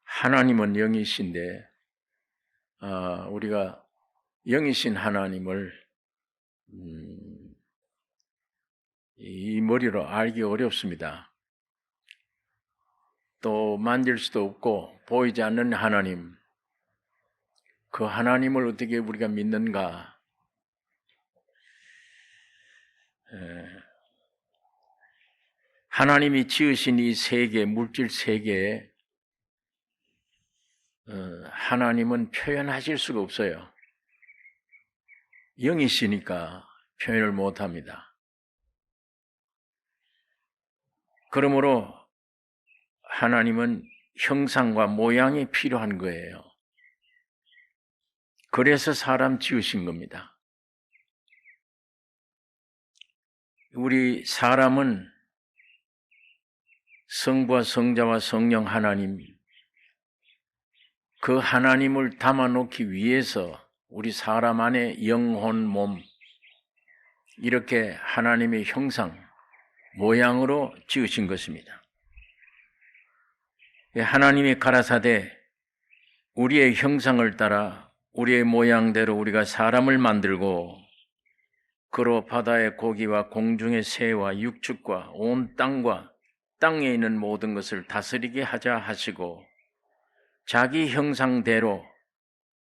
하나님은 영이신데 우리가 영이신 하나님을 이 머리로 알기 어렵습니다. 또 만질 수도 없고 보이지 않는 하나님, 그 하나님을 어떻게 우리가 믿는가? 하나님이 지으신 이 세계, 물질 세계에 하나님은 표현하실 수가 없어요. 영이시니까 표현을 못합니다. 그러므로 하나님은 형상과 모양이 필요한 거예요. 그래서 사람 지으신 겁니다. 우리 사람은 성부와 성자와 성령 하나님, 그 하나님을 담아놓기 위해서 우리 사람 안에 영혼, 몸, 이렇게 하나님의 형상, 모양으로 지으신 것입니다. 하나님이 가라사대 우리의 형상을 따라 우리의 모양대로 우리가 사람을 만들고 그로 바다의 고기와 공중의 새와 육축과 온 땅과 땅에 있는 모든 것을 다스리게 하자 하시고 자기 형상대로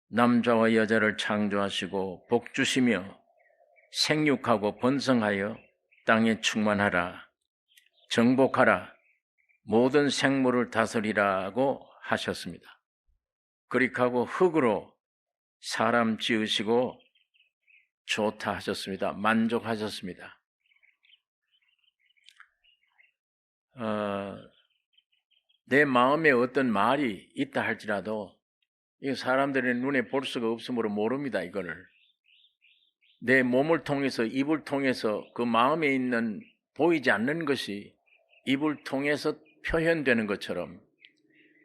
남자와 여자를 창조하시고 복주시며 생육하고 번성하여 땅에 충만하라, 정복하라, 모든 생물을 다스리라고 하셨습니다. 그렇게 하고 흙으로 사람 지으시고 좋다 하셨습니다. 만족하셨습니다. 내 마음에 어떤 말이 있다 할지라도 이 사람들의 눈에 볼 수가 없으므로 모릅니다. 이거를 내 몸을 통해서, 입을 통해서 그 마음에 있는 보이지 않는 것이 입을 통해서 표현되는 것처럼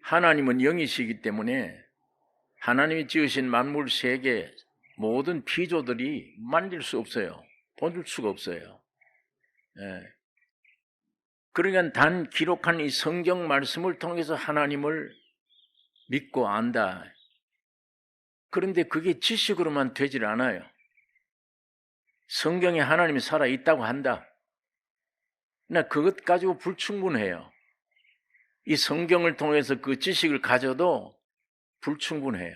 하나님은 영이시기 때문에 하나님이 지으신 만물 세계 모든 피조들이 만질 수 없어요. 보줄 수가 없어요. 그러니까 단 기록한 이 성경 말씀을 통해서 하나님을 믿고 안다. 그런데 그게 지식으로만 되질 않아요. 성경에 하나님이 살아있다고 한다. 나 그것 가지고 불충분해요. 이 성경을 통해서 그 지식을 가져도 불충분해요.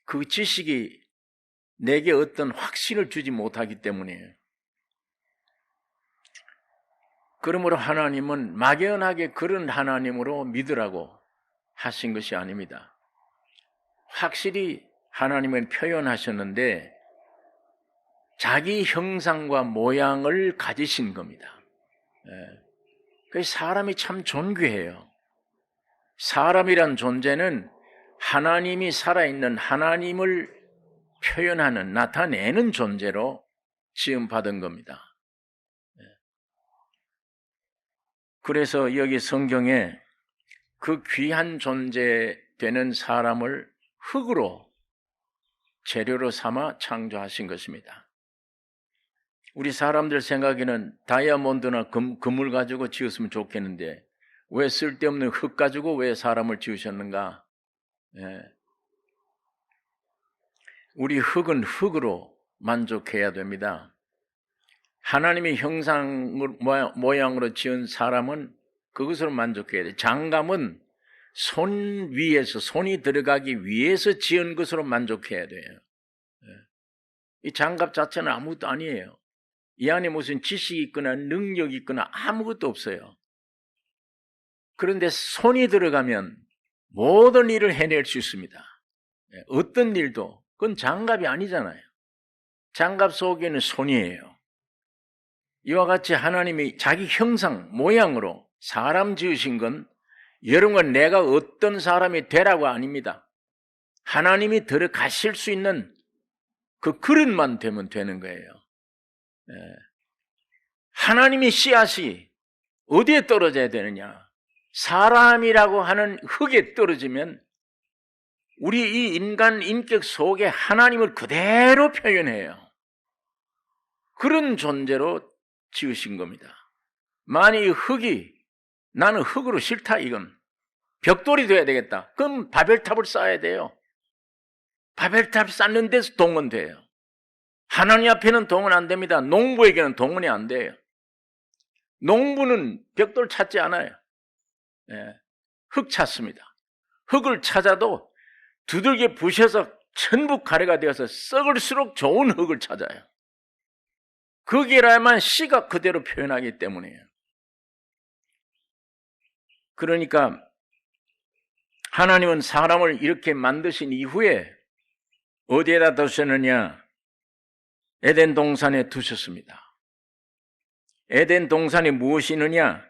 그 지식이 내게 어떤 확신을 주지 못하기 때문이에요. 그러므로 하나님은 막연하게 그런 하나님으로 믿으라고 하신 것이 아닙니다. 확실히 하나님은 표현하셨는데 자기 형상과 모양을 가지신 겁니다. 그래서 사람이 참 존귀해요. 사람이란 존재는 하나님이 살아있는 하나님을 표현하는, 나타내는 존재로 지음받은 겁니다. 그래서 여기 성경에 그 귀한 존재 되는 사람을 흙으로 재료로 삼아 창조하신 것입니다. 우리 사람들 생각에는 다이아몬드나 금을 가지고 지었으면 좋겠는데 왜 쓸데없는 흙 가지고 왜 사람을 지으셨는가? 우리 흙은 흙으로 만족해야 됩니다. 하나님의 형상 모양으로 지은 사람은 그것으로 만족해야 돼요. 장갑은 손 위에서 손이 들어가기 위해서 지은 것으로 만족해야 돼요. 이 장갑 자체는 아무것도 아니에요. 이 안에 무슨 지식이 있거나 능력이 있거나 아무것도 없어요. 그런데 손이 들어가면 모든 일을 해낼 수 있습니다. 어떤 일도. 그건 장갑이 아니잖아요. 장갑 속에는 손이에요. 이와 같이 하나님이 자기 형상, 모양으로 사람 지으신 건 여러분과 내가 어떤 사람이 되라고 아닙니다. 하나님이 들어가실 수 있는 그 그릇만 되면 되는 거예요. 하나님의 씨앗이 어디에 떨어져야 되느냐? 사람이라고 하는 흙에 떨어지면 우리 이 인간 인격 속에 하나님을 그대로 표현해요. 그런 존재로 지으신 겁니다. 만약 흙이 나는 흙으로 싫다 이건 벽돌이 돼야 되겠다. 그럼 바벨탑을 쌓아야 돼요. 바벨탑 쌓는 데서 동은 돼요. 하나님 앞에는 동은 안 됩니다. 농부에게는 동은이 안 돼요. 농부는 벽돌 찾지 않아요. 예, 흙 찾습니다. 흙을 찾아도 두들겨 부셔서 천북 가래가 되어서 썩을수록 좋은 흙을 찾아요. 거기라야만 씨가 그대로 표현하기 때문이에요. 그러니까 하나님은 사람을 이렇게 만드신 이후에 어디에다 두셨느냐? 에덴 동산에 두셨습니다. 에덴 동산에 무엇이 있느냐?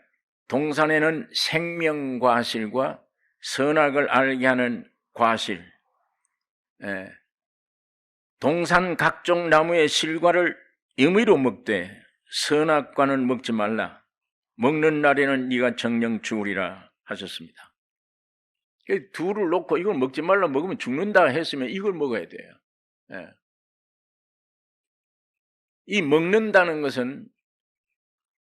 동산에는 생명과실과 선악을 알게 하는 과실, 동산 각종 나무의 실과를 임의로 먹되 선악과는 먹지 말라. 먹는 날에는 네가 정령 죽으리라 하셨습니다. 둘을 놓고 이걸 먹지 말라 먹으면 죽는다 했으면 이걸 먹어야 돼요. 이 먹는다는 것은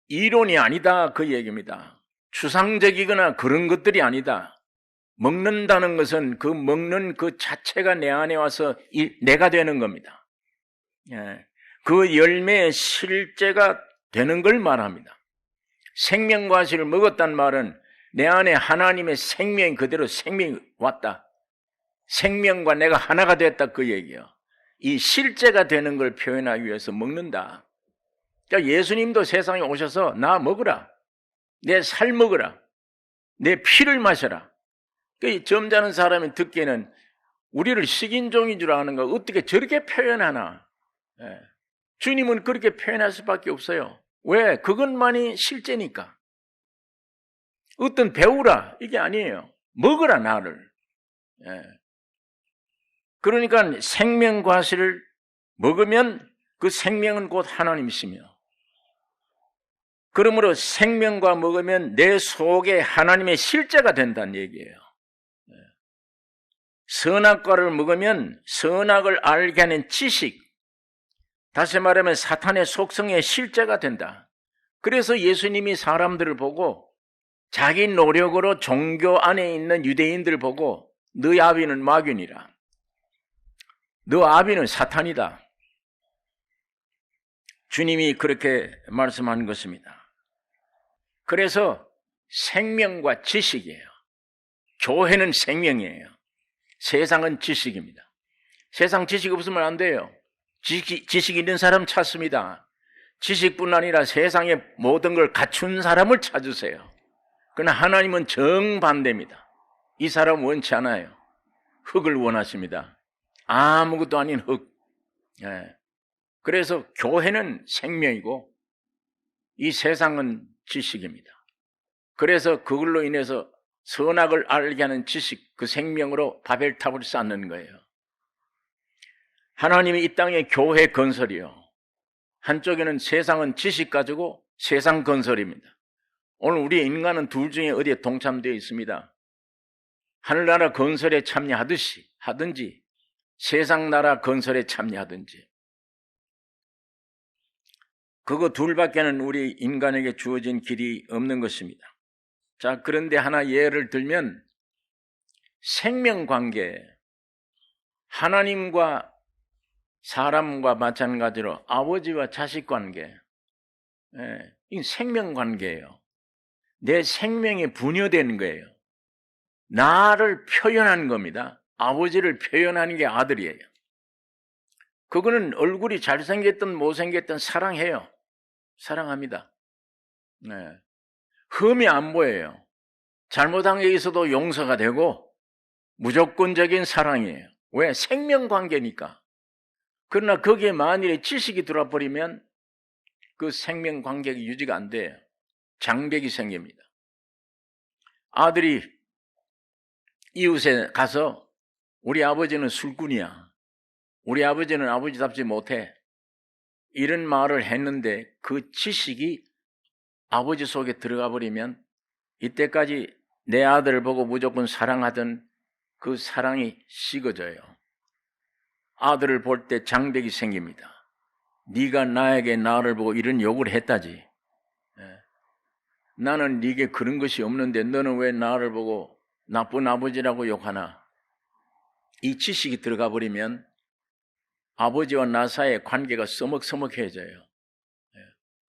이론이 아니다 그 얘기입니다. 추상적이거나 그런 것들이 아니다. 먹는다는 것은 그 먹는 그 자체가 내 안에 와서 내가 되는 겁니다. 그 열매의 실제가 되는 걸 말합니다. 생명과실을 먹었단 말은 내 안에 하나님의 생명이 그대로 생명이 왔다. 생명과 내가 하나가 됐다 그 얘기예요. 이 실제가 되는 걸 표현하기 위해서 먹는다. 그러니까 예수님도 세상에 오셔서 나 먹으라. 내 살 먹으라. 내 피를 마셔라. 그 점잖은 사람이 듣기에는 우리를 식인종인 줄 아는가 어떻게 저렇게 표현하나. 주님은 그렇게 표현할 수밖에 없어요. 왜? 그것만이 실제니까. 어떤 배우라 이게 아니에요. 먹으라 나를. 그러니까 생명과실을 먹으면 그 생명은 곧 하나님이시며 그러므로 생명과 먹으면 내 속에 하나님의 실제가 된다는 얘기예요. 선악과를 먹으면 선악을 알게 하는 지식, 다시 말하면 사탄의 속성의 실제가 된다. 그래서 예수님이 사람들을 보고 자기 노력으로 종교 안에 있는 유대인들을 보고 너희 아비는 마귀니라. 너 아비는 사탄이다. 주님이 그렇게 말씀한 것입니다. 그래서 생명과 지식이에요. 교회는 생명이에요. 세상은 지식입니다. 세상 지식 없으면 안 돼요. 지식 있는 사람 찾습니다. 지식뿐 아니라 세상의 모든 걸 갖춘 사람을 찾으세요. 그러나 하나님은 정반대입니다. 이 사람 원치 않아요. 흙을 원하십니다. 아무것도 아닌 흙. 그래서 교회는 생명이고 이 세상은 지식입니다. 그래서 그걸로 인해서 선악을 알게 하는 지식, 그 생명으로 바벨탑을 쌓는 거예요. 하나님이 이 땅에 교회 건설이요. 한쪽에는 세상은 지식 가지고 세상 건설입니다. 오늘 우리 인간은 둘 중에 어디에 동참되어 있습니다. 하늘나라 건설에 하든지 세상 나라 건설에 참여하든지 그거 둘밖에는 우리 인간에게 주어진 길이 없는 것입니다. 자, 그런데 하나 예를 들면 생명관계, 하나님과 사람과 마찬가지로 아버지와 자식관계, 이 생명관계예요. 내 생명이 분여되는 거예요. 나를 표현하는 겁니다. 아버지를 표현하는 게 아들이에요. 그거는 얼굴이 잘생겼든 못생겼든 사랑해요. 사랑합니다. 흠이 안 보여요. 잘못한 게 있어도 용서가 되고 무조건적인 사랑이에요. 왜? 생명관계니까. 그러나 거기에 만일에 지식이 들어버리면 그 생명관계가 유지가 안 돼요. 장벽이 생깁니다. 아들이 이웃에 가서 우리 아버지는 술꾼이야. 우리 아버지는 아버지답지 못해. 이런 말을 했는데 그 지식이 아버지 속에 들어가 버리면 이때까지 내 아들을 보고 무조건 사랑하던 그 사랑이 식어져요. 아들을 볼 때 장벽이 생깁니다. 네가 나에게 나를 보고 이런 욕을 했다지. 나는 네게 그런 것이 없는데 너는 왜 나를 보고 나쁜 아버지라고 욕하나? 이 지식이 들어가 버리면 아버지와 나 사이의 관계가 서먹서먹해져요.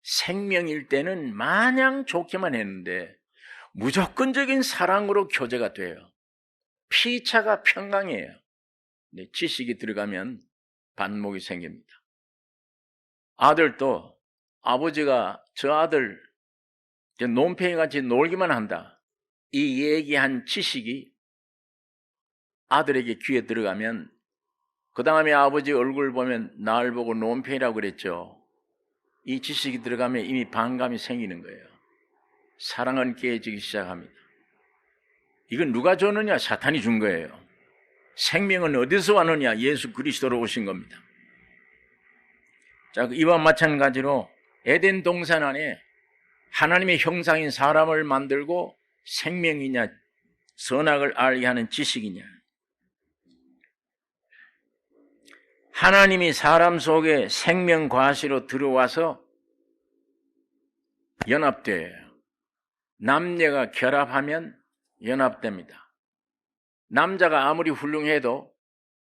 생명일 때는 마냥 좋게만 했는데 무조건적인 사랑으로 교제가 돼요. 피차가 평강이에요. 지식이 들어가면 반목이 생깁니다. 아들도 아버지가 저 아들 논팽이같이 놀기만 한다, 이 얘기한 지식이 아들에게 귀에 들어가면 그 다음에 아버지 얼굴 보면 날 보고 논팽이라고 그랬죠. 이 지식이 들어가면 이미 반감이 생기는 거예요. 사랑은 깨지기 시작합니다. 이건 누가 줬느냐? 사탄이 준 거예요. 생명은 어디서 왔느냐? 예수 그리스도로 오신 겁니다. 자, 이와 마찬가지로 에덴 동산 안에 하나님의 형상인 사람을 만들고 생명이냐 선악을 알게 하는 지식이냐, 하나님이 사람 속에 생명 과시로 들어와서 연합돼요. 남녀가 결합하면 연합됩니다. 남자가 아무리 훌륭해도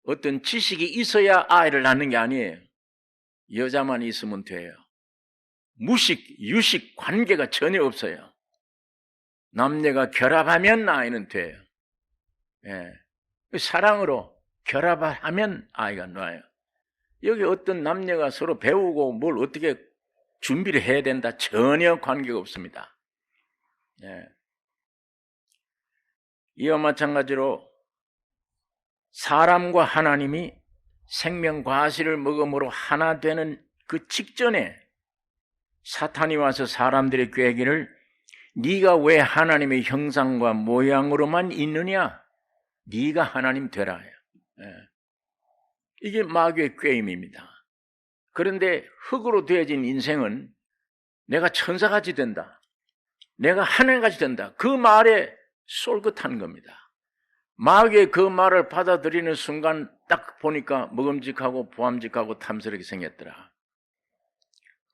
어떤 지식이 있어야 아이를 낳는 게 아니에요. 여자만 있으면 돼요. 무식, 유식 관계가 전혀 없어요. 남녀가 결합하면 아이는 돼요. 사랑으로 결합하면 아이가 나와요. 여기 어떤 남녀가 서로 배우고 뭘 어떻게 준비를 해야 된다, 전혀 관계가 없습니다. 이와 마찬가지로 사람과 하나님이 생명 과실을 먹음으로 하나 되는 그 직전에 사탄이 와서 사람들의 꾀기를 네가 왜 하나님의 형상과 모양으로만 있느냐? 네가 하나님 되라. 이게 마귀의 꾀임입니다. 그런데 흙으로 되어진 인생은 내가 천사같이 된다, 내가 하나님같이 된다, 그 말에 쏠긋한 겁니다. 마귀의 그 말을 받아들이는 순간 딱 보니까 먹음직하고 보암직하고 탐스럽게 생겼더라.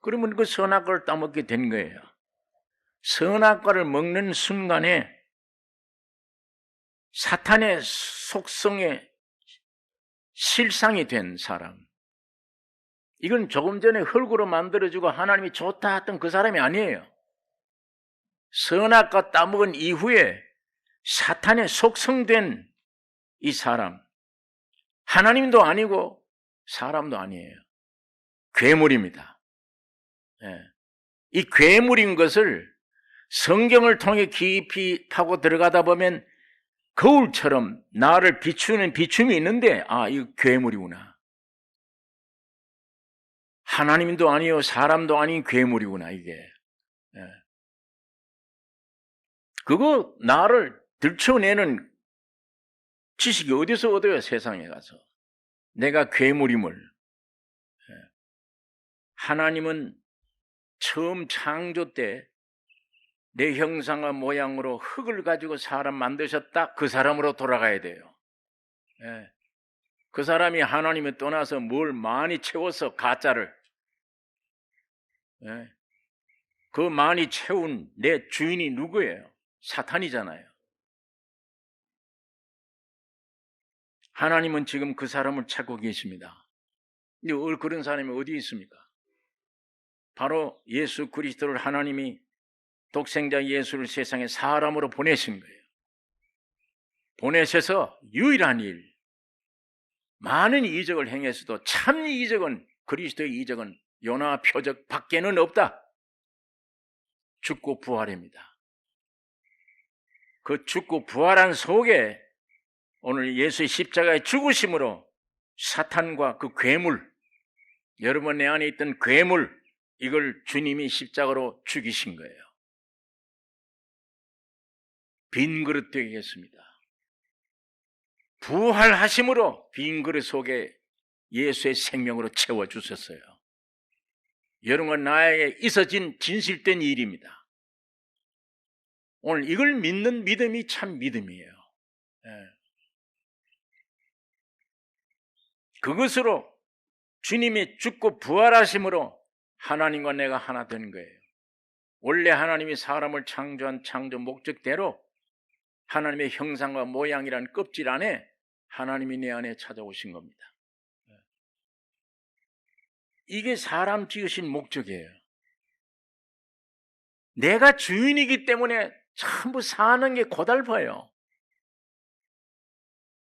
그러면 그 선악과를 따먹게 된 거예요. 선악과를 먹는 순간에 사탄의 속성에 실상이 된 사람, 이건 조금 전에 흙으로 만들어주고 하나님이 좋다 했던 그 사람이 아니에요. 선악과 따먹은 이후에 사탄의 속성된 이 사람, 하나님도 아니고 사람도 아니에요. 괴물입니다. 이 괴물인 것을 성경을 통해 깊이 파고 들어가다 보면 거울처럼 나를 비추는 비춤이 있는데, 아, 이거 괴물이구나. 하나님도 아니요 사람도 아닌 괴물이구나, 이게. 그거 나를 들춰내는 지식이 어디서 얻어요? 세상에 가서. 내가 괴물임을. 하나님은 처음 창조 때 내 형상과 모양으로 흙을 가지고 사람 만드셨다, 그 사람으로 돌아가야 돼요. 그 사람이 하나님을 떠나서 뭘 많이 채워서 가짜를, 그 많이 채운 내 주인이 누구예요? 사탄이잖아요. 하나님은 지금 그 사람을 찾고 계십니다. 근데 그런 사람이 어디 있습니까? 바로 예수 그리스도를 하나님이 독생자 예수를 세상에 사람으로 보내신 거예요. 보내셔서 유일한 일, 많은 이적을 행했어도 참 이적은, 그리스도의 이적은 요나 표적 밖에는 없다. 죽고 부활입니다. 그 죽고 부활한 속에 오늘 예수의 십자가의 죽으심으로 사탄과 그 괴물, 여러분 내 안에 있던 괴물, 이걸 주님이 십자가로 죽이신 거예요. 빈 그릇 되게 했습니다. 부활하심으로 빈 그릇 속에 예수의 생명으로 채워주셨어요. 여러분 나에게 있어진 진실된 일입니다. 오늘 이걸 믿는 믿음이 참 믿음이에요. 그것으로 주님이 죽고 부활하심으로 하나님과 내가 하나 되는 거예요. 원래 하나님이 사람을 창조한 창조 목적대로 하나님의 형상과 모양이란 껍질 안에 하나님이 내 안에 찾아오신 겁니다. 이게 사람 지으신 목적이에요. 내가 주인이기 때문에 전부 사는 게 고달퍼요.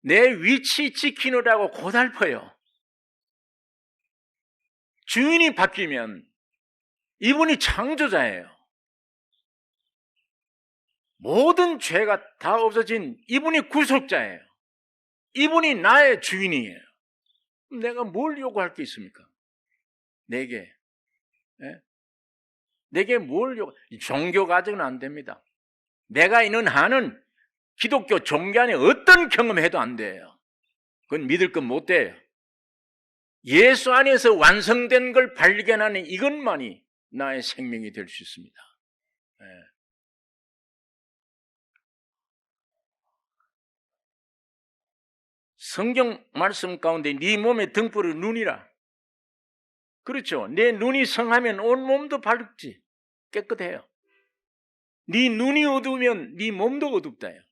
내 위치 지키느라고 고달퍼요. 주인이 바뀌면 이분이 창조자예요. 모든 죄가 다 없어진 이분이 구속자예요. 이분이 나의 주인이에요. 내가 뭘 요구할 게 있습니까? 내게. 예? 내게 뭘 종교 가정은 안 됩니다. 내가 있는 한은 기독교 종교 안에 어떤 경험해도 안 돼요. 그건 믿을 건 못 돼요. 예수 안에서 완성된 걸 발견하는 이것만이 나의 생명이 될 수 있습니다. 예. 성경 말씀 가운데 네 몸의 등불은 눈이라. 그렇죠. 내 눈이 성하면 온 몸도 밝지. 깨끗해요. 네 눈이 어두우면 네 몸도 어둡다요.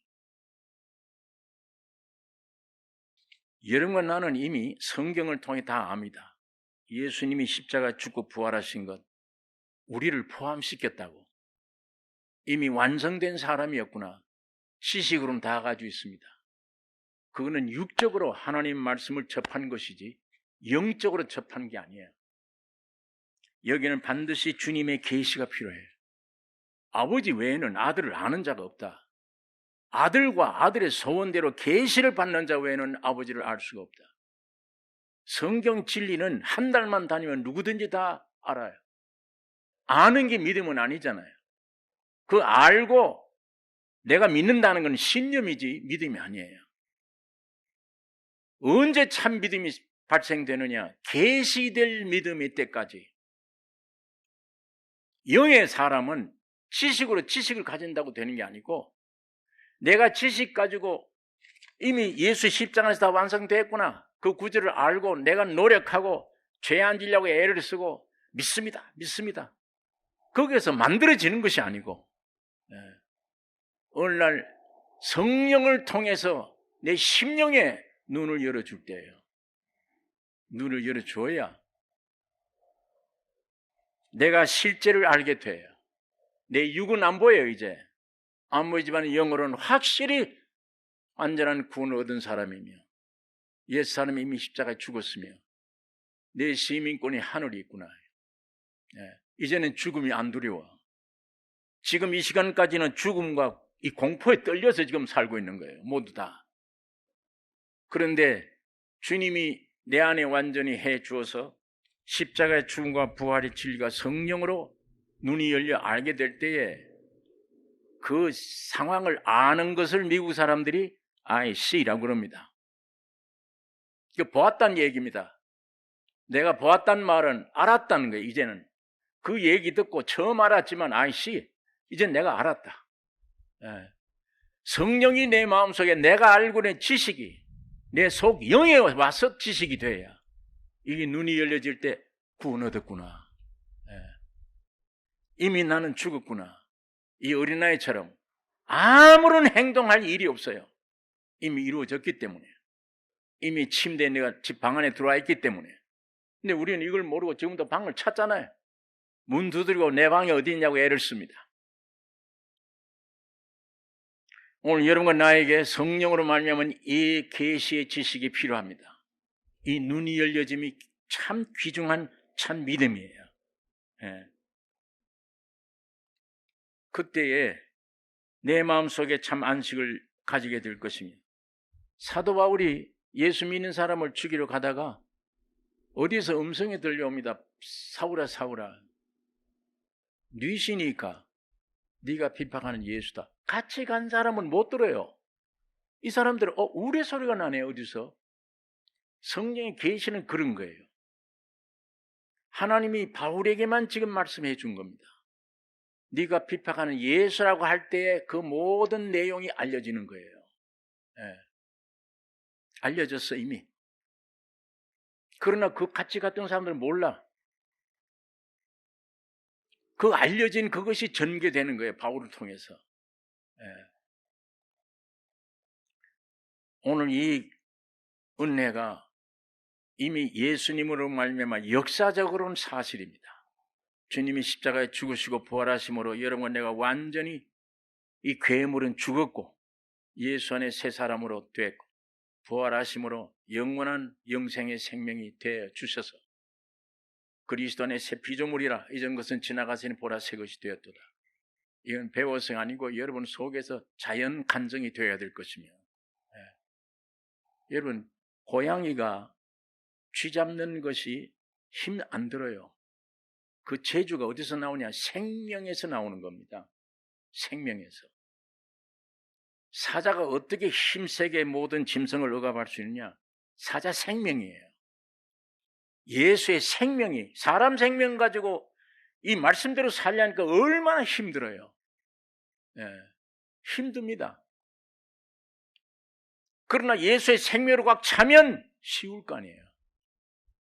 여러분과 나는 이미 성경을 통해 다 압니다. 예수님이 십자가 죽고 부활하신 것 우리를 포함시켰다고. 이미 완성된 사람이었구나. 지식으로는 다 가지고 있습니다. 그거는 육적으로 하나님 말씀을 접한 것이지 영적으로 접한 게 아니에요. 여기는 반드시 주님의 계시가 필요해요. 아버지 외에는 아들을 아는 자가 없다. 아들과 아들의 소원대로 계시를 받는 자 외에는 아버지를 알 수가 없다. 성경 진리는 한 달만 다니면 누구든지 다 알아요. 아는 게 믿음은 아니잖아요. 그 알고 내가 믿는다는 건 신념이지 믿음이 아니에요. 언제 참 믿음이 발생되느냐? 계시될 믿음일 때까지. 영의 사람은 지식으로 지식을 가진다고 되는 게 아니고 내가 지식 가지고 이미 예수 십자가에서 다 완성됐구나. 그 구절을 알고 내가 노력하고 죄 안 지려고 애를 쓰고 믿습니다. 거기에서 만들어지는 것이 아니고 어느 날 성령을 통해서 내 심령에 눈을 열어줄 때예요. 눈을 열어줘야 내가 실제를 알게 돼요. 내 육은 안 보여요. 이제 안 보이지만 영으로는 확실히 완전한 구원을 얻은 사람이며 옛사람이 이미 십자가에 죽었으며 내 시민권이 하늘에 있구나. 이제는 죽음이 안 두려워. 지금 이 시간까지는 죽음과 이 공포에 떨려서 지금 살고 있는 거예요. 모두 다. 그런데 주님이 내 안에 완전히 해 주어서 십자가의 죽음과 부활의 진리가 성령으로 눈이 열려 알게 될 때에 그 상황을 아는 것을 미국 사람들이 I see라고 그럽니다. 이거 보았다는 얘기입니다. 내가 보았다는 말은 알았다는 거예요. 이제는 그 얘기 듣고 처음 알았지만 I see. 이젠 내가 알았다. 성령이 내 마음속에 내가 알고 있는 지식이 내 속 영에 와서 지식이 돼야 이게 눈이 열려질 때 구원 얻었구나. 이미 나는 죽었구나. 이 어린아이처럼 아무런 행동할 일이 없어요. 이미 이루어졌기 때문에. 이미 침대에 내가 집 방 안에 들어와 있기 때문에. 근데 우리는 이걸 모르고 지금도 방을 찾잖아요. 문 두드리고 내 방이 어디 있냐고 애를 씁니다. 오늘 여러분과 나에게 성령으로 말미암은 이 계시의 지식이 필요합니다. 이 눈이 열려짐이 참 귀중한 참 믿음이에요. 그때에 내 마음속에 참 안식을 가지게 될 것입니다. 사도 바울이 예수 믿는 사람을 죽이러 가다가 어디서 음성이 들려옵니다. 사울아 사울아 네 신이니까 네가 비판하는 예수다. 같이 간 사람은 못 들어요. 이 사람들은 우레소리가 나네. 어디서. 성령의 계시는 그런 거예요. 하나님이 바울에게만 지금 말씀해 준 겁니다. 네가 비판하는 예수라고 할 때에 그 모든 내용이 알려지는 거예요. 알려졌어 이미. 그러나 그 같이 갔던 사람들은 몰라. 그 알려진 그것이 전개되는 거예요. 바울을 통해서. 오늘 이 은혜가 이미 예수님으로 말미암아 역사적으로는 사실입니다. 주님이 십자가에 죽으시고 부활하심으로 여러분 내가 완전히 이 괴물은 죽었고 예수 안에 새 사람으로 됐고 부활하심으로 영원한 영생의 생명이 되어 주셔서 그리스도 안에 새 피조물이라 이전 것은 지나가시니 보라 새 것이 되었도다. 이건 배워서가 아니고 여러분 속에서 자연 간증이 되어야 될 것이며 여러분 고양이가 쥐 잡는 것이 힘 안 들어요. 그 재주가 어디서 나오냐? 생명에서 나오는 겁니다. 생명에서. 사자가 어떻게 힘세게 모든 짐승을 억압할 수 있느냐? 사자 생명이에요. 예수의 생명이 사람 생명 가지고 이 말씀대로 살려니까 얼마나 힘들어요. 힘듭니다. 그러나 예수의 생명으로 꽉 차면 쉬울 거 아니에요.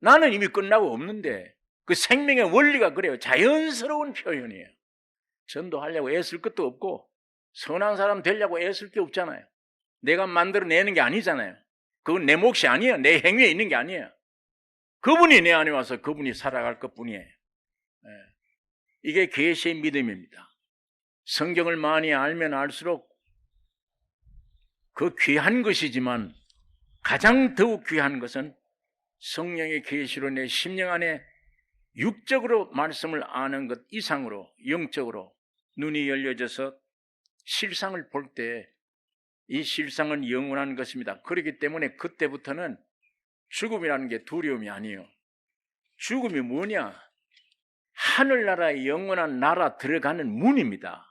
나는 이미 끝나고 없는데 그 생명의 원리가 그래요. 자연스러운 표현이에요. 전도하려고 애쓸 것도 없고 선한 사람 되려고 애쓸 게 없잖아요. 내가 만들어내는 게 아니잖아요. 그건 내 몫이 아니에요. 내 행위에 있는 게 아니에요. 그분이 내 안에 와서 그분이 살아갈 것뿐이에요. 이게 계시의 믿음입니다. 성경을 많이 알면 알수록 그 귀한 것이지만 가장 더욱 귀한 것은 성령의 계시로 내 심령 안에 육적으로 말씀을 아는 것 이상으로 영적으로 눈이 열려져서 실상을 볼 때 이 실상은 영원한 것입니다. 그렇기 때문에 그때부터는 죽음이라는 게 두려움이 아니에요. 죽음이 뭐냐? 하늘나라의 영원한 나라 들어가는 문입니다.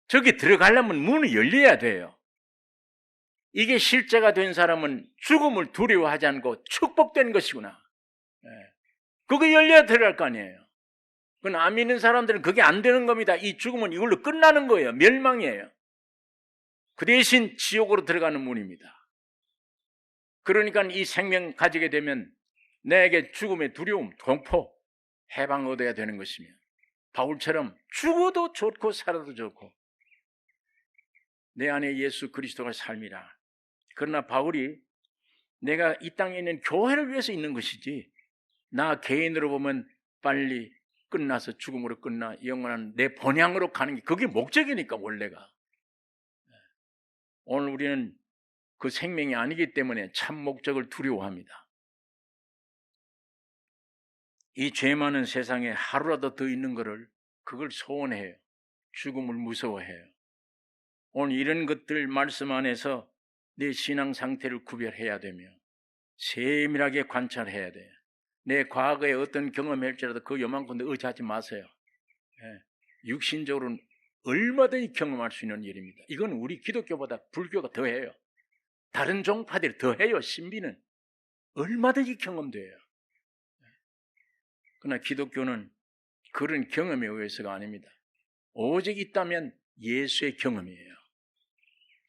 저기 들어가려면 문이 열려야 돼요. 이게 실제가 된 사람은 죽음을 두려워하지 않고 축복된 것이구나. 그거 열려야 들어갈 거 아니에요. 그건 안 믿는 사람들은 그게 안 되는 겁니다. 이 죽음은 이걸로 끝나는 거예요. 멸망이에요. 그 대신 지옥으로 들어가는 문입니다. 그러니까 이 생명 가지게 되면 내게 죽음의 두려움, 공포, 해방 얻어야 되는 것이며 바울처럼 죽어도 좋고 살아도 좋고 내 안에 예수 그리스도가 삶이라. 그러나 바울이 내가 이 땅에 있는 교회를 위해서 있는 것이지 나 개인으로 보면 빨리 끝나서 죽음으로 끝나 영원한 내 본향으로 가는 게 그게 목적이니까 원래가. 오늘 우리는 그 생명이 아니기 때문에 참 목적을 두려워합니다. 이 죄 많은 세상에 하루라도 더 있는 것을 그걸 소원해요. 죽음을 무서워해요. 오늘 이런 것들 말씀 안에서 내 신앙 상태를 구별해야 되며 세밀하게 관찰해야 돼요. 내 과거에 어떤 경험할지라도 그 요만큼 의지하지 마세요. 육신적으로는 얼마든지 경험할 수 있는 일입니다. 이건 우리 기독교보다 불교가 더해요. 다른 종파들이 더해요. 신비는 얼마든지 경험돼요. 그러나 기독교는 그런 경험에 의해서가 아닙니다. 오직 있다면 예수의 경험이에요.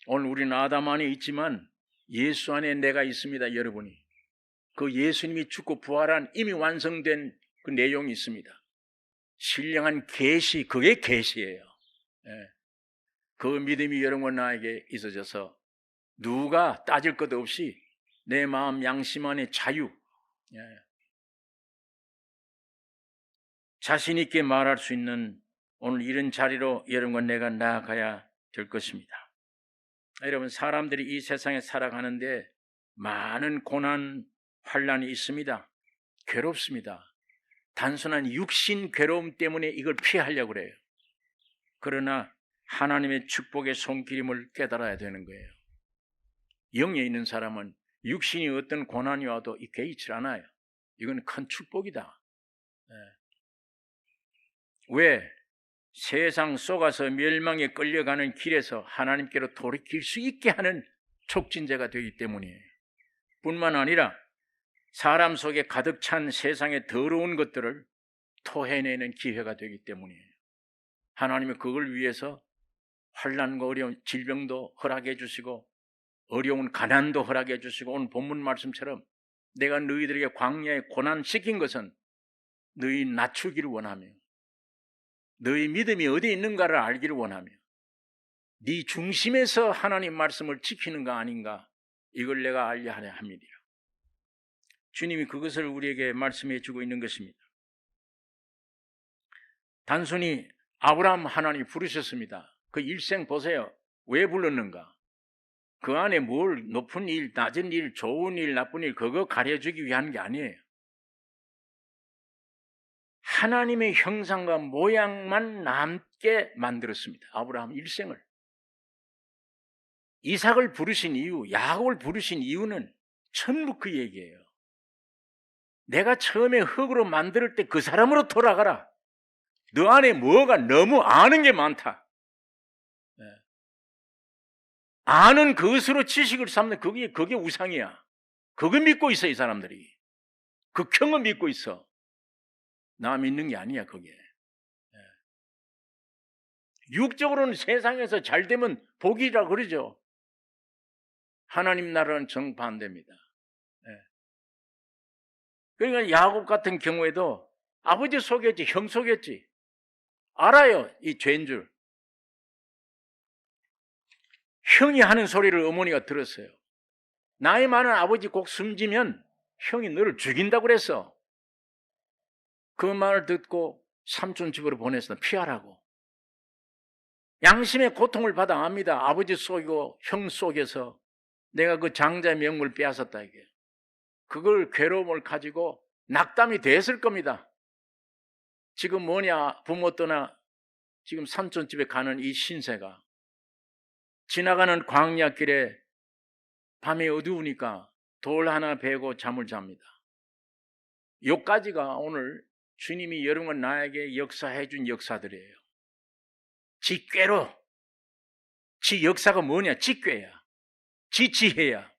오늘 우리는 아담 안에 있지만 예수 안에 내가 있습니다. 여러분이. 그 예수님이 죽고 부활한 이미 완성된 그 내용이 있습니다. 신령한 계시, 그게 계시예요. 그 믿음이 여러분 나에게 있어져서 누가 따질 것 없이 내 마음 양심 안에 자유, 자신 있게 말할 수 있는 오늘 이런 자리로 여러분과 내가 나아가야 될 것입니다. 여러분, 사람들이 이 세상에 살아가는데 많은 고난, 환난이 있습니다. 괴롭습니다. 단순한 육신 괴로움 때문에 이걸 피하려고 그래요. 그러나 하나님의 축복의 손길임을 깨달아야 되는 거예요. 영에 있는 사람은 육신이 어떤 고난이 와도 개의치 않아요. 이건 큰 축복이다. 왜? 세상 속아서 멸망에 끌려가는 길에서 하나님께로 돌이킬 수 있게 하는 촉진제가 되기 때문이에요. 뿐만 아니라 사람 속에 가득 찬 세상의 더러운 것들을 토해내는 기회가 되기 때문이에요. 하나님은 그걸 위해서 환난과 어려운 질병도 허락해 주시고 어려운 가난도 허락해 주시고 오늘 본문 말씀처럼 내가 너희들에게 광야에 고난시킨 것은 너희 낮추기를 원하며 너희 믿음이 어디에 있는가를 알기를 원하며 네 중심에서 하나님 말씀을 지키는가 아닌가 이걸 내가 알려 하려 함이니라. 주님이 그것을 우리에게 말씀해 주고 있는 것입니다. 단순히 아브라함 하나님이 부르셨습니다. 그 일생 보세요. 왜 불렀는가? 그 안에 뭘 높은 일, 낮은 일, 좋은 일, 나쁜 일 그거 가려주기 위한 게 아니에요. 하나님의 형상과 모양만 남게 만들었습니다. 아브라함 일생을. 이삭을 부르신 이유, 야곱을 부르신 이유는 전부 그 얘기예요. 내가 처음에 흙으로 만들 때 그 사람으로 돌아가라. 너 안에 뭐가 너무 아는 게 많다. 아는 그것으로 지식을 삼는 그게 우상이야. 그거 믿고 있어, 이 사람들이. 극형을 믿고 있어. 나 믿는 게 아니야, 그게. 육적으로는 세상에서 잘 되면 복이라 그러죠. 하나님 나라는 정반대입니다. 그러니까 야곱 같은 경우에도 아버지 속였지, 형 속였지. 알아요, 이 죄인 줄. 형이 하는 소리를 어머니가 들었어요. 나이 많은 아버지 꼭 숨지면 형이 너를 죽인다고 그랬어. 그 말을 듣고 삼촌 집으로 보냈어. 피하라고. 양심의 고통을 받아 압니다. 아버지 속이고 형 속여서 내가 그 장자의 명물 빼앗았다 이게. 그걸 괴로움을 가지고 낙담이 됐을 겁니다. 지금 뭐냐, 부모 떠나 지금 삼촌 집에 가는 이 신세가 지나가는 광야길에 밤이 어두우니까 돌 하나 베고 잠을 잡니다. 요까지가 오늘 주님이 여러분 나에게 역사해 준 역사들이에요. 지 꾀로. 지 역사가 뭐냐? 지 꾀야. 지 지혜야.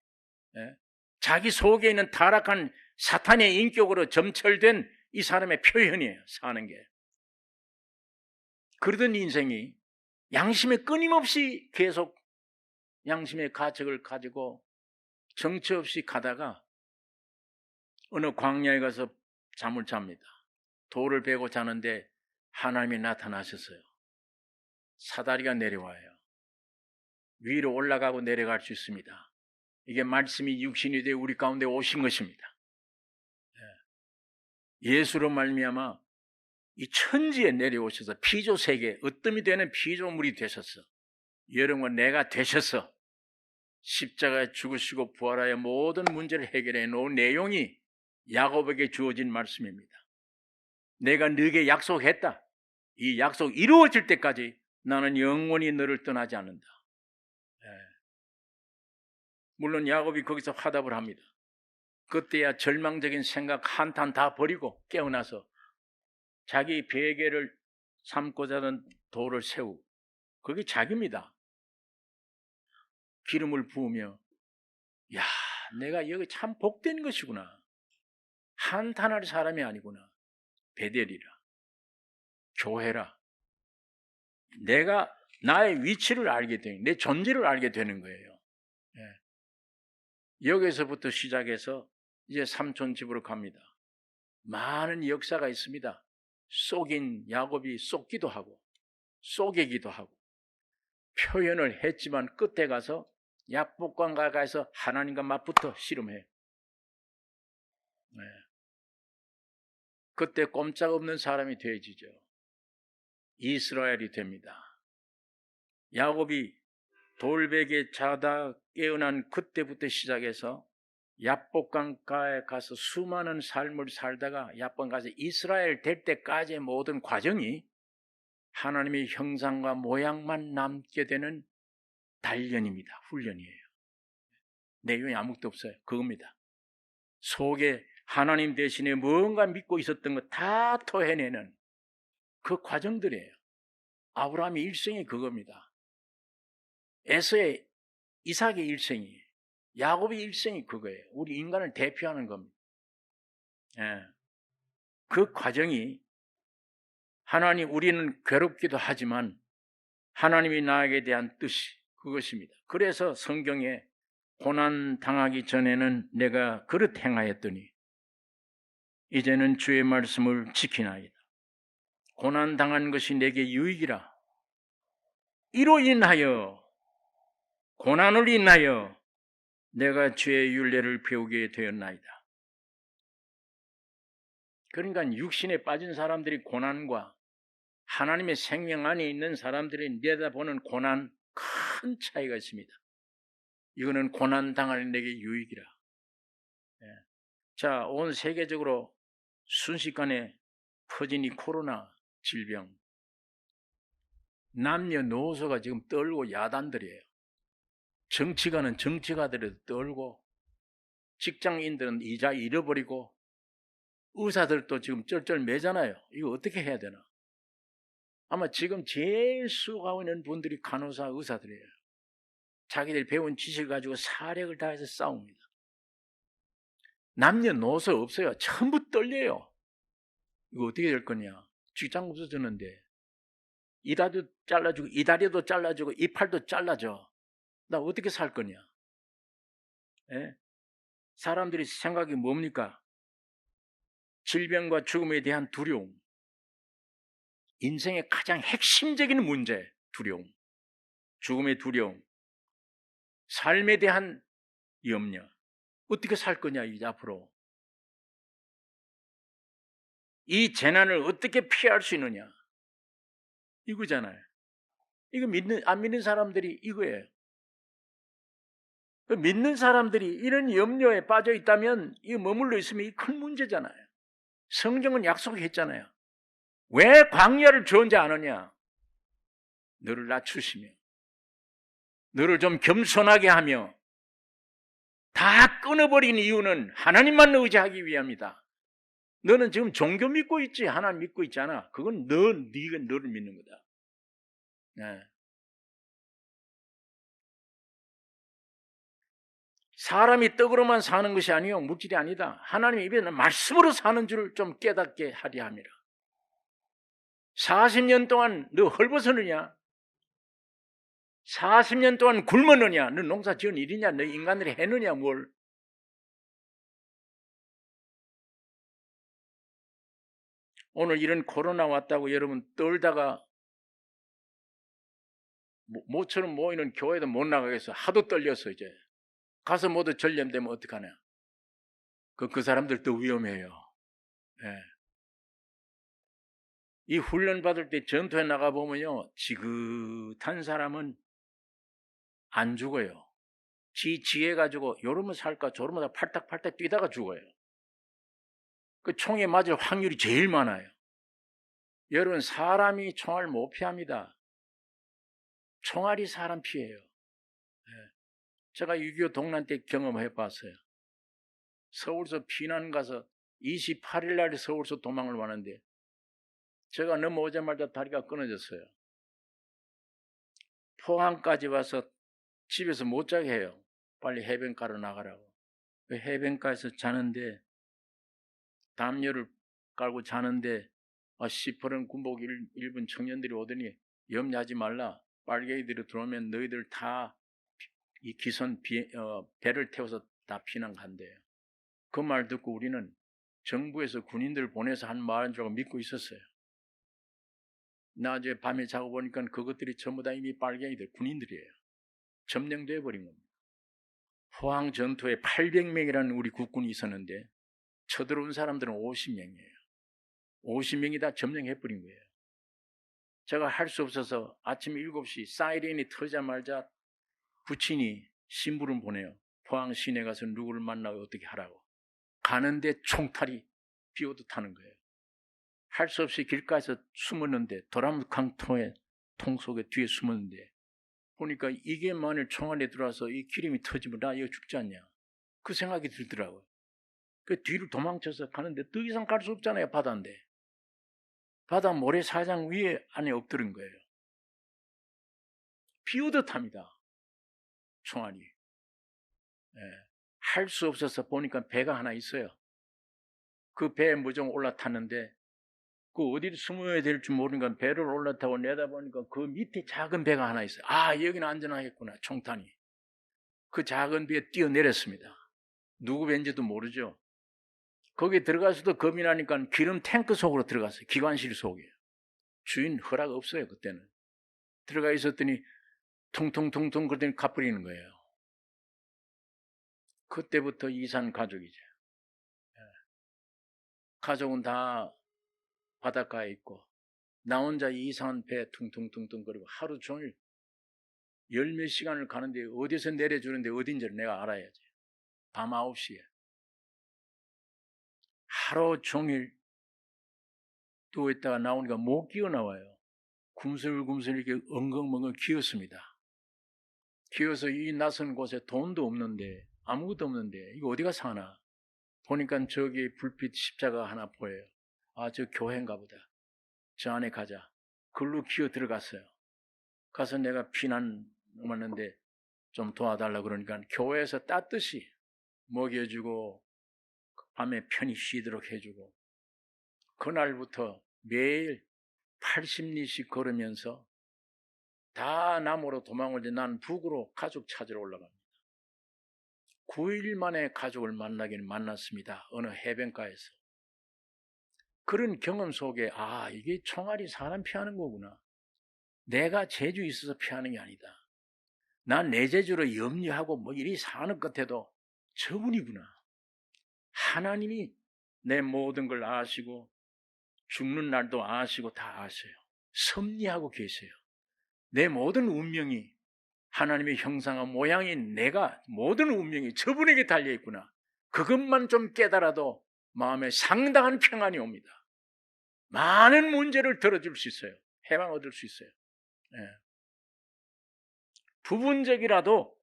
자기 속에 있는 타락한 사탄의 인격으로 점철된 이 사람의 표현이에요. 사는 게. 그러던 인생이 양심에 끊임없이 계속 양심의 가책을 가지고 정처 없이 가다가 어느 광야에 가서 잠을 잡니다. 돌을 베고 자는데 하나님이 나타나셨어요. 사다리가 내려와요. 위로 올라가고 내려갈 수 있습니다. 이게 말씀이 육신이 되어 우리 가운데 오신 것입니다. 예수로 말미암아 이 천지에 내려오셔서 피조세계, 으뜸이 되는 피조물이 되셨어. 여러분 내가 되셔서 십자가에 죽으시고 부활하여 모든 문제를 해결해 놓은 내용이 야곱에게 주어진 말씀입니다. 내가 너에게 약속했다. 이 약속 이루어질 때까지 나는 영원히 너를 떠나지 않는다. 물론 야곱이 거기서 화답을 합니다. 그때야 절망적인 생각 한탄 다 버리고 깨어나서 자기 베개를 삼고자 하는 돌을 세우고 그게 자기입니다. 기름을 부으며 야, 내가 여기 참 복된 것이구나. 한탄할 사람이 아니구나. 베델이라. 교회라. 내가 나의 위치를 알게 되는, 내 존재를 알게 되는 거예요. 여기서부터 시작해서 이제 삼촌 집으로 갑니다. 많은 역사가 있습니다. 속인 야곱이 속기도 하고 속이기도 하고 표현을 했지만 끝에 가서 약복강 가까이서 하나님과 맞붙어 씨름해요. 그때 꼼짝없는 사람이 되어지죠. 이스라엘이 됩니다. 야곱이 돌베개 자다 깨어난 그때부터 시작해서 야복강가에 가서 수많은 삶을 살다가 야복강 가서 이스라엘 될 때까지의 모든 과정이 하나님의 형상과 모양만 남게 되는 단련입니다. 훈련이에요. 내용이 아무것도 없어요. 그겁니다. 속에 하나님 대신에 뭔가 믿고 있었던 거 다 토해내는 그 과정들이에요. 아브라함의 일생이 그겁니다. 에서의 이삭의 일생이, 야곱의 일생이 그거예요. 우리 인간을 대표하는 겁니다. 그 과정이 하나님, 우리는 괴롭기도 하지만 하나님이 나에게 대한 뜻이 그것입니다. 그래서 성경에 고난 당하기 전에는 내가 그릇 행하였더니 이제는 주의 말씀을 지키나이다. 고난당한 것이 내게 유익이라. 이로 인하여, 고난을 인하여 내가 주의 율례를 배우게 되었나이다. 그러니까 육신에 빠진 사람들이 고난과 하나님의 생명 안에 있는 사람들이 내다보는 고난, 큰 차이가 있습니다. 이거는 고난당하는 내게 유익이라. 자, 온 세계적으로 순식간에 퍼진 이 코로나 질병, 남녀노소가 지금 떨고 야단들이에요. 정치가는 정치가들이 떨고, 직장인들은 이자 잃어버리고, 의사들도 지금 쩔쩔매잖아요. 이거 어떻게 해야 되나? 아마 지금 제일 수고하고 있는 분들이 간호사, 의사들이에요. 자기들 배운 지식을 가지고 사력을 다해서 싸웁니다. 남녀노소 없어요. 전부 떨려요. 이거 어떻게 될 거냐? 직장 없어졌는데 이다리도 잘라주고 이다리도 잘라주고 이팔도 잘라줘. 나 어떻게 살 거냐? 예? 사람들이 생각이 뭡니까? 질병과 죽음에 대한 두려움. 인생의 가장 핵심적인 문제, 두려움. 죽음의 두려움. 삶에 대한 염려. 어떻게 살 거냐, 이제 앞으로. 이 재난을 어떻게 피할 수 있느냐. 이거잖아요. 이거 안 믿는 사람들이 이거예요. 믿는 사람들이 이런 염려에 빠져 있다면 이거 머물러 있으면 이 큰 문제잖아요. 성경은 약속했잖아요. 왜 광야를 존재하느냐? 너를 낮추시며 너를 좀 겸손하게 하며 다 끊어버린 이유는 하나님만 의지하기 위함이다. 너는 지금 종교 믿고 있지 하나님 믿고 있잖아. 그건 네가 너를 믿는 거다. 네. 사람이 떡으로만 사는 것이 아니요 물질이 아니다. 하나님 입에는 말씀으로 사는 줄을 좀 깨닫게 하려 함이라. 40년 동안 너 헐벗었느냐? 40년 동안 굶었느냐? 너 농사 지은 일이냐? 너 인간들이 했느냐? 뭘? 오늘 이런 코로나 왔다고 여러분 떨다가 모처럼 모이는 교회도 못 나가겠어. 하도 떨렸어 이제. 가서 모두 전염되면 어떡하냐? 그 사람들 더 위험해요. 네. 이 훈련 받을 때 전투에 나가 보면요, 지긋한 사람은 안 죽어요. 지혜 가지고 요러면 살까 저러면 팔딱팔딱 뛰다가 죽어요. 그 총에 맞을 확률이 제일 많아요. 여러분 사람이 총알 못 피합니다. 총알이 사람 피해요. 네. 제가 6.25 동란 때 경험해 봤어요. 서울서 피난 가서 28일 날 서울서 도망을 왔는데 제가 넘어오자마자 다리가 끊어졌어요. 포항까지 와서 집에서 못 자게 해요. 빨리 해변가로 나가라고. 해변가에서 자는데 담요를 깔고 자는데 시퍼런 군복 입은 청년들이 오더니 염려하지 말라. 빨갱이들이 들어오면 너희들 다 이 기선 배를 태워서 다 피난 간대요. 그 말 듣고 우리는 정부에서 군인들 보내서 한 말인 줄 알고 믿고 있었어요. 낮에 밤에 자고 보니까 그것들이 전부 다 이미 빨갱이들, 군인들이에요. 점령돼 버린 겁니다. 포항 전투에 800명이라는 우리 국군이 있었는데 쳐들어온 사람들은 50명이에요. 50명이 다 점령해 버린 거예요. 제가 할 수 없어서 아침 7시 사이렌이 터자마자 부친이 심부름 보내요. 포항 시내 가서 누구를 만나고 어떻게 하라고. 가는데 총탈이 비오듯 하는 거예요. 할 수 없이 길가에서 숨었는데 도람강통에 통 속에 뒤에 숨었는데 보니까 이게 만일 총알에 들어와서 이 기름이 터지면 나 이거 죽지 않냐. 그 생각이 들더라고요. 그 뒤로 도망쳐서 가는데 더 이상 갈 수 없잖아요. 바다인데. 바다 모래사장 위에 안에 엎드린 거예요. 비오듯 합니다. 총알이. 할 수 없어서 보니까 배가 하나 있어요. 그 배에 무정 올라탔는데 그 어디를 숨어야 될지 모르니까 배를 올라타고 내다보니까 그 밑에 작은 배가 하나 있어요. 아, 여기는 안전하겠구나. 총탄이. 그 작은 배에 뛰어내렸습니다. 누구 배인지도 모르죠. 거기에 들어가서도 겁이 나니까 기름 탱크 속으로 들어갔어요. 기관실 속에. 주인 허락 없어요. 그때는. 들어가 있었더니 퉁퉁퉁퉁 그러더니 가버리는 거예요. 그때부터 이산 가족이죠. 가족은 다 바닷가에 있고 나 혼자 이상한 배 퉁퉁퉁퉁 거리고 하루 종일 열 몇 시간을 가는데 어디서 내려주는데 어딘지를 내가 알아야지. 밤 9시에 하루 종일 누워있다가 나오니까 못 기어 나와요. 굼슬굼슬 이렇게 엉엉멍엉 기었습니다. 기어서 이 낯선 곳에 돈도 없는데 아무것도 없는데 이거 어디가 사나 보니까 저기 불빛 십자가 하나 보여요. 아, 저 교회인가 보다. 저 안에 가자. 글로 기어 들어갔어요. 가서 내가 피난 왔는데 좀 도와달라 그러니까 교회에서 따뜻이 먹여주고 밤에 편히 쉬도록 해주고 그날부터 매일 80리씩 걸으면서 다 남으로 도망을 때 난 북으로 가족 찾으러 올라갑니다. 9일 만에 가족을 만나기는 만났습니다. 어느 해변가에서. 그런 경험 속에 아, 이게 총알이 사람 피하는 거구나. 내가 재주 있어서 피하는 게 아니다. 난 내 재주로 염려하고 뭐 이리 사는 끝에도 저분이구나. 하나님이 내 모든 걸 아시고 죽는 날도 아시고 다 아세요. 섭리하고 계세요. 내 모든 운명이 하나님의 형상과 모양인 내가 모든 운명이 저분에게 달려있구나. 그것만 좀 깨달아도 마음에 상당한 평안이 옵니다. 많은 문제를 들어줄 수 있어요. 해방 얻을 수 있어요. 네. 부분적이라도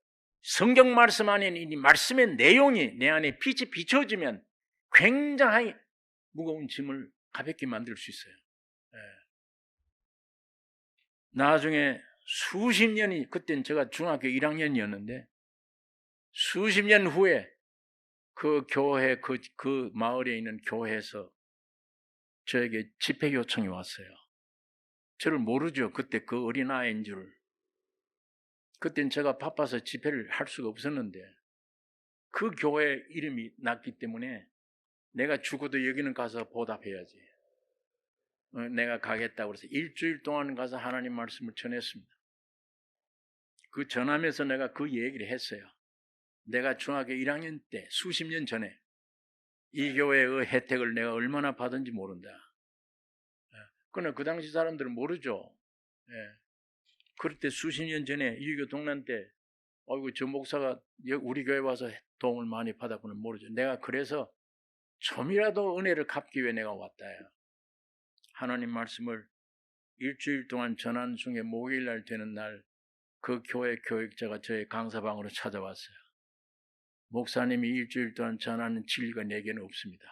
성경 말씀 안에 이 말씀의 내용이 내 안에 빛이 비춰지면 굉장히 무거운 짐을 가볍게 만들 수 있어요. 네. 나중에 수십 년이, 그때는 제가 중학교 1학년이었는데 수십 년 후에 그 교회, 그 마을에 있는 교회에서 저에게 집회 요청이 왔어요. 저를 모르죠. 그때 그 어린아이인 줄. 그때는 제가 바빠서 집회를 할 수가 없었는데 그 교회 이름이 났기 때문에 내가 죽어도 여기는 가서 보답해야지. 내가 가겠다고 그래서 일주일 동안 가서 하나님 말씀을 전했습니다. 그 전하면서 내가 그 얘기를 했어요. 내가 중학교 1학년 때 수십 년 전에 이 교회의 혜택을 내가 얼마나 받은지 모른다. 그러나 그 당시 사람들은 모르죠. 그럴 때 수십 년 전에 6.25 동란 때 어이구 저 목사가 우리 교회 와서 도움을 많이 받았구나 모르죠. 내가 그래서 좀이라도 은혜를 갚기 위해 내가 왔다요. 하나님 말씀을 일주일 동안 전한 중에 목요일날 되는 날 그 교회 교육자가 저의 강사방으로 찾아왔어요. 목사님이 일주일 동안 전하는 진리가 내게는 없습니다.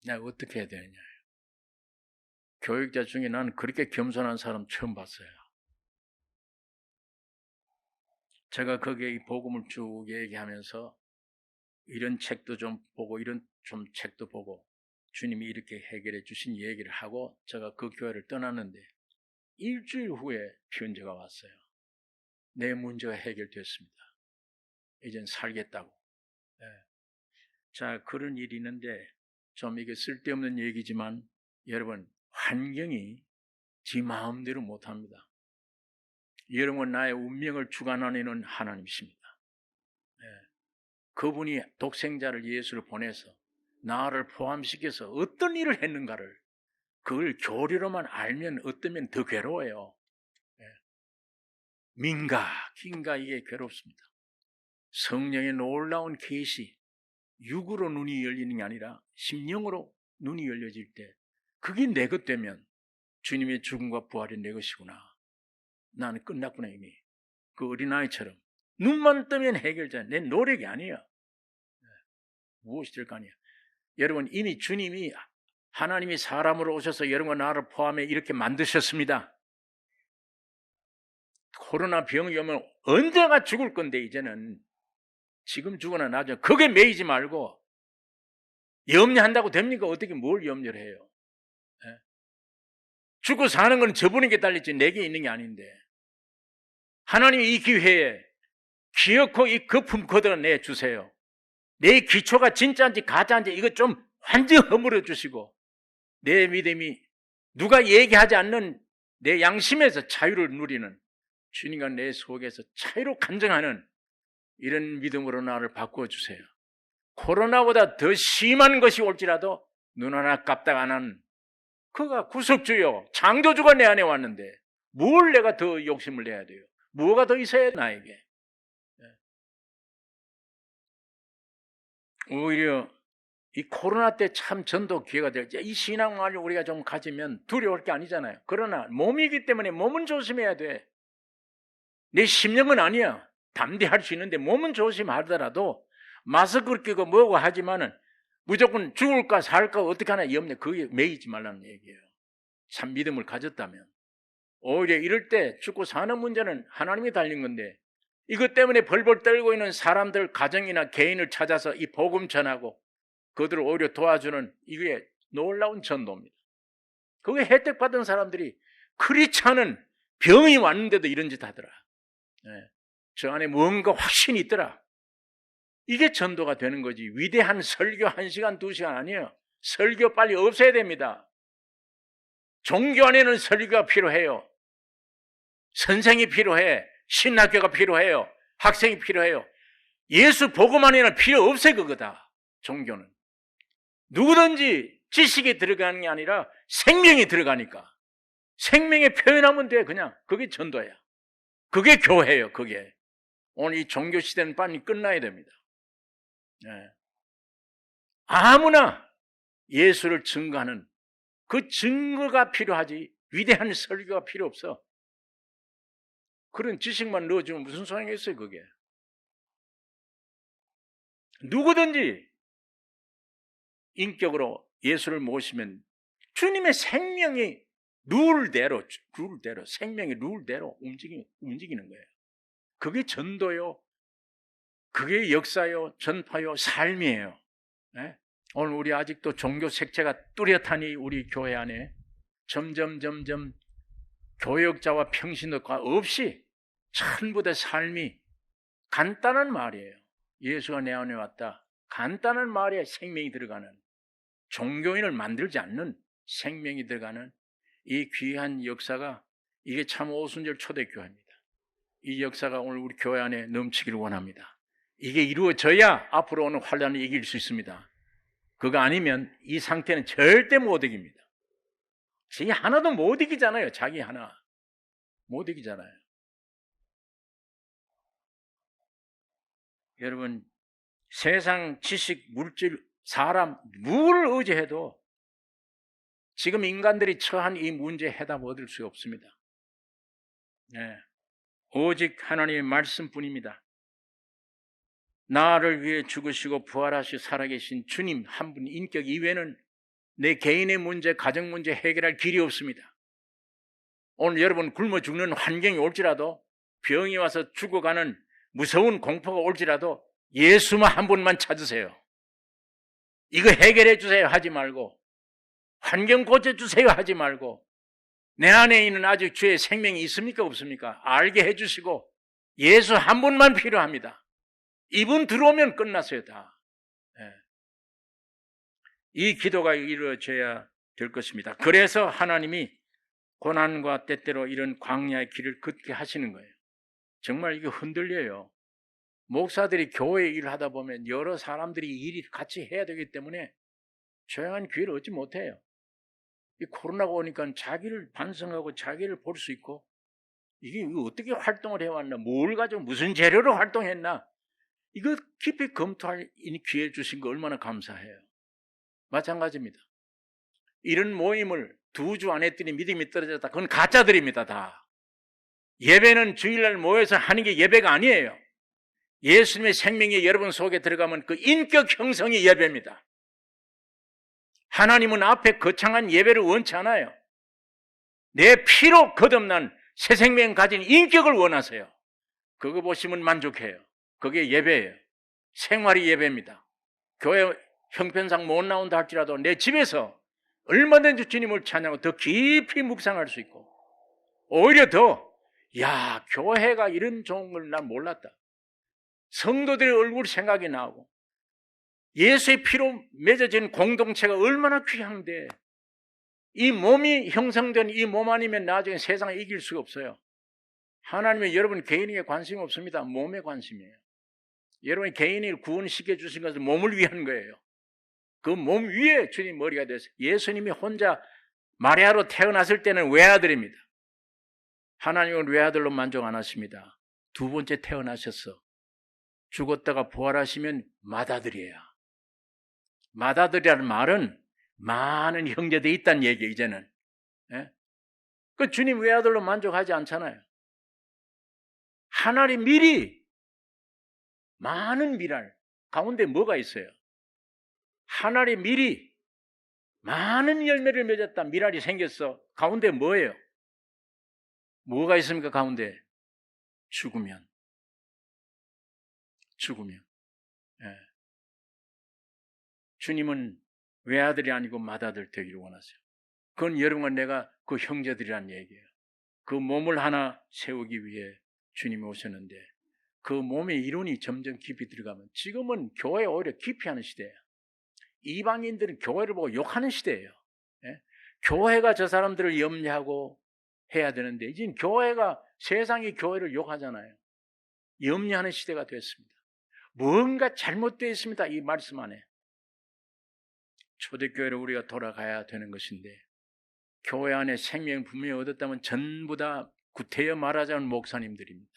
내가 어떻게 해야 되느냐. 교육자 중에 나는 그렇게 겸손한 사람 처음 봤어요. 제가 거기에 이 복음을 쭉 얘기하면서 이런 책도 좀 보고 이런 좀 책도 보고 주님이 이렇게 해결해 주신 얘기를 하고 제가 그 교회를 떠났는데 일주일 후에 편지가 왔어요. 내 문제가 해결됐습니다. 이젠 살겠다고. 네. 자, 그런 일이 있는데 좀 이게 쓸데없는 얘기지만 여러분 환경이 지 마음대로 못합니다. 여러분 나의 운명을 주관하는 하나님이십니다. 네. 그분이 독생자를 예수를 보내서 나를 포함시켜서 어떤 일을 했는가를 그걸 교리로만 알면 어떠면 더 괴로워요. 네. 민가, 긴가 이게 괴롭습니다. 성령의 놀라운 계시, 육으로 눈이 열리는 게 아니라 심령으로 눈이 열려질 때 그게 내 것 되면 주님의 죽음과 부활이 내 것이구나. 나는 끝났구나 이미. 그 어린아이처럼 눈만 뜨면 해결자. 내 노력이 아니야. 무엇이 될 거 아니야. 여러분 이미 주님이 하나님이 사람으로 오셔서 여러분과 나를 포함해 이렇게 만드셨습니다. 코로나 병이 오면 언제가 죽을 건데 이제는 지금 죽거나 나중에 그게 매이지 말고 염려한다고 됩니까? 어떻게 뭘 염려를 해요? 네? 죽고 사는 건 저분에게 달렸지 내게 있는 게 아닌데 하나님이 이 기회에 기어코 이 거품 걷어내 주세요. 내 기초가 진짜인지 가짜인지 이거 좀 완전히 허물어 주시고 내 믿음이 누가 얘기하지 않는 내 양심에서 자유를 누리는, 주님과 내 속에서 자유로 간증하는 이런 믿음으로 나를 바꾸어주세요. 코로나보다 더 심한 것이 올지라도 눈 하나 깜짝 안 하는, 그가 구속주요 창조주가 내 안에 왔는데 뭘 내가 더 욕심을 내야 돼요? 뭐가 더 있어야 돼 나에게? 오히려 이 코로나 때 참 전도 기회가 될지, 이 신앙만을 우리가 좀 가지면 두려울 게 아니잖아요. 그러나 몸이기 때문에 몸은 조심해야 돼. 내 심령은 아니야. 담대할 수 있는데 몸은 조심하더라도 마스크를 끼고 뭐고 하지만은 무조건 죽을까 살까 어떻게 하나 염려, 그게 매이지 말라는 얘기예요. 참 믿음을 가졌다면. 오히려 이럴 때 죽고 사는 문제는 하나님이 달린 건데, 이것 때문에 벌벌 떨고 있는 사람들, 가정이나 개인을 찾아서 이 복음 전하고 그들을 오히려 도와주는, 이게 놀라운 전도입니다. 그게 혜택 받은 사람들이 그렇지 않은 병이 왔는데도 이런 짓 하더라. 저 안에 뭔가 확신이 있더라. 이게 전도가 되는 거지. 위대한 설교 1시간 2시간 아니에요. 설교 빨리 없애야 됩니다. 종교 안에는 설교가 필요해요. 선생이 필요해. 신학교가 필요해요. 학생이 필요해요. 예수 복음 안에는 필요 없어요. 그거다. 종교는 누구든지 지식이 들어가는 게 아니라 생명이 들어가니까 생명에 표현하면 돼. 그냥 그게 전도야. 그게 교회예요. 그게 오늘 이 종교 시대는 빨리 끝나야 됩니다. 아무나 예수를 증거하는 그 증거가 필요하지, 위대한 설교가 필요 없어. 그런 지식만 넣어주면 무슨 소용이 있어요. 그게 누구든지 인격으로 예수를 모시면 주님의 생명이 룰대로 생명의 룰대로 움직이는 거예요. 그게 전도요, 그게 역사요, 전파요, 삶이에요. 네? 오늘 우리 아직도 종교 색채가 뚜렷하니 우리 교회 안에 점점 교역자와 평신도가 없이 천부대 삶이 간단한 말이에요. 예수가 내 안에 왔다. 간단한 말에 생명이 들어가는, 종교인을 만들지 않는 생명이 들어가는 이 귀한 역사가, 이게 참 오순절 초대교회입니다. 이 역사가 오늘 우리 교회 안에 넘치기를 원합니다. 이게 이루어져야 앞으로 오는 환난을 이길 수 있습니다. 그거 아니면 이 상태는 절대 못 이깁니다. 자기 하나도 못 이기잖아요. 자기 하나 못 이기잖아요. 여러분, 세상, 지식, 물질, 사람, 무엇을 의지해도 지금 인간들이 처한 이 문제에 해답 얻을 수 없습니다. 오직 하나님의 말씀뿐입니다. 나를 위해 죽으시고 부활하시 살아계신 주님 한 분 인격 이외에는 내 개인의 문제, 가정 문제 해결할 길이 없습니다. 오늘 여러분 굶어 죽는 환경이 올지라도, 병이 와서 죽어가는 무서운 공포가 올지라도 예수만 한 분만 찾으세요. 이거 해결해 주세요 하지 말고, 환경 고쳐주세요 하지 말고, 내 안에 있는 아직 주의 생명이 있습니까 없습니까? 알게 해주시고 예수 한 분만 필요합니다. 이분 들어오면 끝났어요 다. 이 기도가 이루어져야 될 것입니다. 그래서 하나님이 고난과 때때로 이런 광야의 길을 걷게 하시는 거예요. 정말 이게 흔들려요. 목사들이 교회 일을 하다 보면 여러 사람들이 일이 같이 해야 되기 때문에 조용한 기회를 얻지 못해요. 이 코로나가 오니까 자기를 반성하고 자기를 볼 수 있고, 이게 어떻게 활동을 해왔나, 뭘 가지고 무슨 재료로 활동했나, 이거 깊이 검토할 기회 주신 거 얼마나 감사해요. 마찬가지입니다. 이런 모임을 2주 안 했더니 믿음이 떨어졌다. 그건 가짜들입니다. 다. 예배는 주일날 모여서 하는 게 예배가 아니에요. 예수님의 생명이 여러분 속에 들어가면 그 인격 형성이 예배입니다. 하나님은 앞에 거창한 예배를 원치 않아요. 내 피로 거듭난 새 생명 가진 인격을 원하세요. 그거 보시면 만족해요. 그게 예배예요. 생활이 예배입니다. 교회 형편상 못 나온다 할지라도 내 집에서 얼마든지 주님을 찬양하고 더 깊이 묵상할 수 있고, 오히려 더, 교회가 이런 좋은 걸 난 몰랐다. 성도들의 얼굴 생각이 나고, 예수의 피로 맺어진 공동체가 얼마나 귀한데, 이 몸이 형성된 이 몸 아니면 나중에 세상을 이길 수가 없어요. 하나님은 여러분 개인에게 관심이 없습니다. 몸에 관심이에요. 여러분 개인을 구원시켜 주신 것은 몸을 위한 거예요. 그 몸 위에 주님 머리가 됐어요. 예수님이 혼자 마리아로 태어났을 때는 외아들입니다. 하나님은 외아들로 만족 안 하십니다. 두 번째 태어나셔서 죽었다가 부활하시면 맏아들이에요. 맏아들이라는 말은 많은 형제들이 있다는 얘기예요, 이제는. 예? 그 주님 외아들로 만족하지 않잖아요. 하나님 미리 많은 미랄 가운데 뭐가 있어요? 하나님 미리 많은 열매를 맺었다. 미랄이 생겼어. 가운데 뭐예요? 뭐가 있습니까? 가운데 죽으면. 예. 주님은 외아들이 아니고 맏아들 되기를 원하세요. 그건 여러분과 내가 그 형제들이란 얘기예요. 그 몸을 하나 세우기 위해 주님이 오셨는데 그 몸의 이론이 점점 깊이 들어가면 지금은 교회 오히려 깊이 하는 시대예요. 이방인들은 교회를 보고 욕하는 시대예요. 예? 교회가 저 사람들을 염려하고 해야 되는데 이제 교회가 세상이 교회를 욕하잖아요. 염려하는 시대가 됐습니다. 뭔가 잘못되어 있습니다. 이 말씀 안에. 초대교회로 우리가 돌아가야 되는 것인데 교회 안에 생명 분명히 얻었다면 전부 다 구태여 말하자면 목사님들입니다.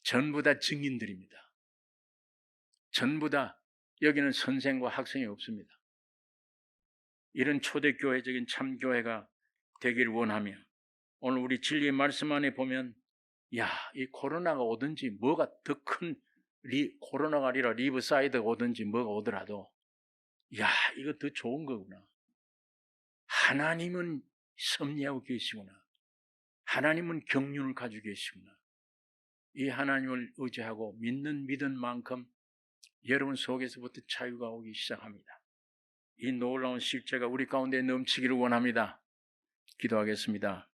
전부 다 증인들입니다. 전부 다 여기는 선생과 학생이 없습니다. 이런 초대교회적인 참교회가 되기를 원하며 오늘 우리 진리의 말씀 안에 보면 이 코로나가 오든지 뭐가 더 큰 코로나가 아니라 리브사이드가 오든지 뭐가 오더라도 이거 더 좋은 거구나. 하나님은 섭리하고 계시구나. 하나님은 경륜을 가지고 계시구나. 이 하나님을 의지하고 믿는 만큼 여러분 속에서부터 자유가 오기 시작합니다. 이 놀라운 실제가 우리 가운데 넘치기를 원합니다. 기도하겠습니다.